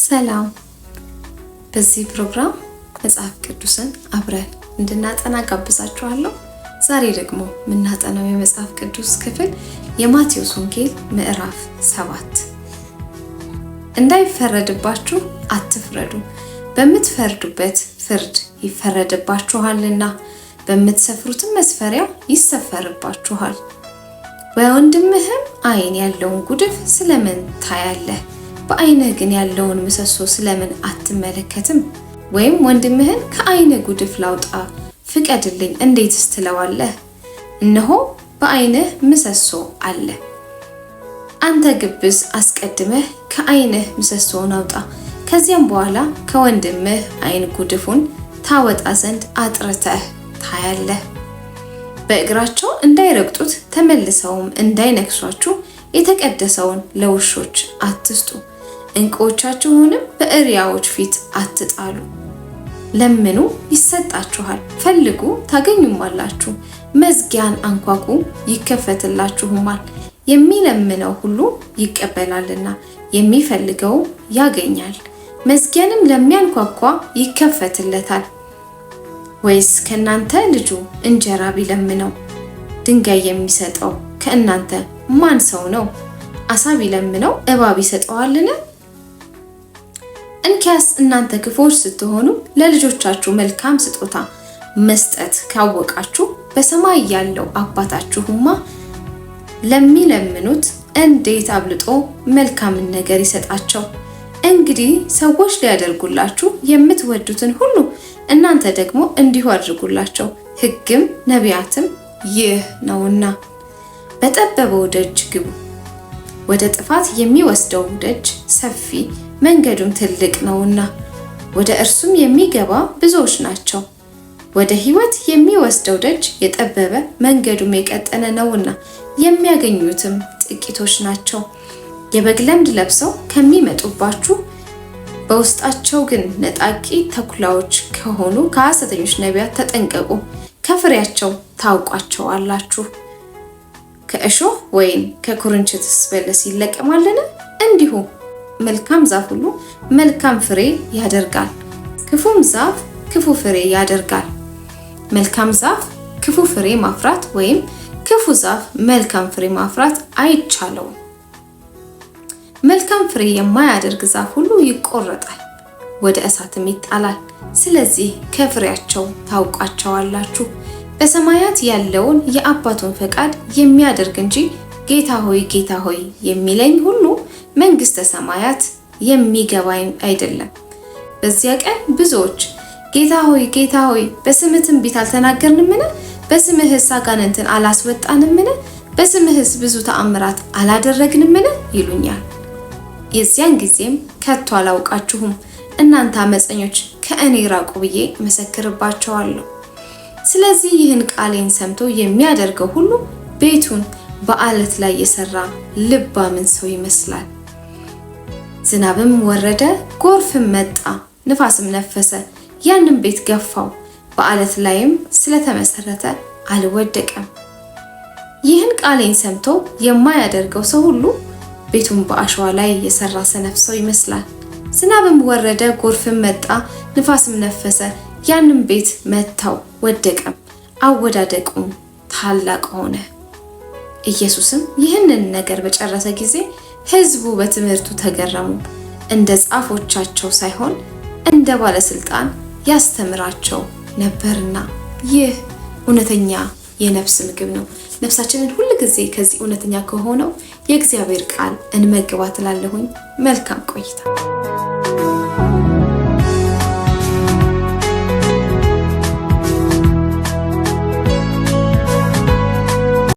ሰላም። በዚህ ፕሮግራም መጽሐፍ ቅዱስን አብረን እንድናጠና ጋብዛችኋለሁ። ዛሬ ደግሞ የምናጠናው የመጽሐፍ ቅዱስ ክፍል የማቴዎስ ወንጌል ምዕራፍ 7። እንዳይፈረድባችሁ አትፍረዱ፣ በምትፈርዱበት ፍርድ ይፈረድባችኋልና፣ በምትሰፍሩትም መስፈሪያ ይሰፈርባችኋል። በወንድምህም ዓይን ያለውን ጉድፍ ስለምን ታያለህ? በዓይንህ ግን ያለውን ምሰሶ ስለምን አትመለከትም? ወይም ወንድምህን ከዓይንህ ጉድፍ ላውጣ ፍቀድልኝ እንዴትስ ትለዋለህ? እነሆ በዓይንህ ምሰሶ አለ። አንተ ግብዝ፣ አስቀድመህ ከዓይንህ ምሰሶውን አውጣ፣ ከዚያም በኋላ ከወንድምህ ዓይን ጉድፉን ታወጣ ዘንድ አጥርተህ ታያለህ። በእግራቸው እንዳይረግጡት ተመልሰውም እንዳይነክሷችሁ የተቀደሰውን ለውሾች አትስጡ፣ ዕንቁዎቻችሁንም በእሪያዎች ፊት አትጣሉ። ለምኑ ይሰጣችኋል፣ ፈልጉ ታገኙማላችሁ፣ መዝጊያን አንኳኩ ይከፈትላችሁማል። የሚለምነው ሁሉ ይቀበላልና የሚፈልገው ያገኛል፣ መዝጊያንም ለሚያንኳኳ ይከፈትለታል። ወይስ ከእናንተ ልጁ እንጀራ ቢለምነው ድንጋይ የሚሰጠው ከእናንተ ማን ሰው ነው? ዓሣ ቢለምነው እባብ ይሰጠዋልን? እንኪያስ እናንተ ክፉዎች ስትሆኑ ለልጆቻችሁ መልካም ስጦታ መስጠት ካወቃችሁ በሰማይ ያለው አባታችሁማ ለሚለምኑት እንዴት አብልጦ መልካምን ነገር ይሰጣቸው። እንግዲህ ሰዎች ሊያደርጉላችሁ የምትወዱትን ሁሉ እናንተ ደግሞ እንዲሁ አድርጉላቸው፣ ሕግም ነቢያትም ይህ ነውና። በጠበበው ደጅ ግቡ። ወደ ጥፋት የሚወስደው ደጅ ሰፊ መንገዱም ትልቅ ነውና ወደ እርሱም የሚገባ ብዙዎች ናቸው። ወደ ሕይወት የሚወስደው ደጅ የጠበበ መንገዱም የቀጠነ ነውና የሚያገኙትም ጥቂቶች ናቸው። የበግ ለምድ ለብሰው ከሚመጡባችሁ በውስጣቸው ግን ነጣቂ ተኩላዎች ከሆኑ ከሐሰተኞች ነቢያት ተጠንቀቁ፣ ከፍሬያቸው ታውቋቸዋላችሁ። ከእሾህ ወይም ከኩርንችትስ በለስ ይለቀማልን? እንዲሁ መልካም ዛፍ ሁሉ መልካም ፍሬ ያደርጋል፣ ክፉም ዛፍ ክፉ ፍሬ ያደርጋል። መልካም ዛፍ ክፉ ፍሬ ማፍራት ወይም ክፉ ዛፍ መልካም ፍሬ ማፍራት አይቻለውም። መልካም ፍሬ የማያደርግ ዛፍ ሁሉ ይቆረጣል፣ ወደ እሳትም ይጣላል። ስለዚህ ከፍሬያቸው ታውቋቸዋላችሁ። በሰማያት ያለውን የአባቱን ፈቃድ የሚያደርግ እንጂ ጌታ ሆይ ጌታ ሆይ የሚለኝ ሁሉ መንግሥተ ሰማያት የሚገባኝ አይደለም። በዚያ ቀን ብዙዎች ጌታ ሆይ ጌታ ሆይ በስምህ ትንቢት አልተናገርንምን? በስምህስ አጋንንትን አላስወጣንምን? በስምህስ ብዙ ተአምራት አላደረግንምን? ይሉኛል። የዚያን ጊዜም ከቶ አላውቃችሁም እናንተ አመፀኞች ከእኔ ራቁ ብዬ መሰክርባቸዋለሁ። ስለዚህ ይህን ቃሌን ሰምቶ የሚያደርገው ሁሉ ቤቱን በዓለት ላይ የሰራ ልባምን ሰው ይመስላል። ዝናብም ወረደ፣ ጎርፍም መጣ፣ ንፋስም ነፈሰ፣ ያንን ቤት ገፋው፣ በዓለት ላይም ስለተመሰረተ አልወደቀም። ይህን ቃሌን ሰምቶ የማያደርገው ሰው ሁሉ ቤቱን በአሸዋ ላይ የሰራ ሰነፍ ሰው ይመስላል። ዝናብም ወረደ፣ ጎርፍም መጣ፣ ንፋስም ነፈሰ፣ ያንን ቤት መታው፣ ወደቀም፣ አወዳደቁም ታላቅ ሆነ። ኢየሱስም ይህንን ነገር በጨረሰ ጊዜ ሕዝቡ በትምህርቱ ተገረሙ። እንደ ጻፎቻቸው ሳይሆን እንደ ባለስልጣን ያስተምራቸው ነበርና። ይህ እውነተኛ የነፍስ ምግብ ነው። ነፍሳችንን ሁል ጊዜ ከዚህ እውነተኛ ከሆነው የእግዚአብሔር ቃል እንመግባት እላለሁኝ። መልካም ቆይታ።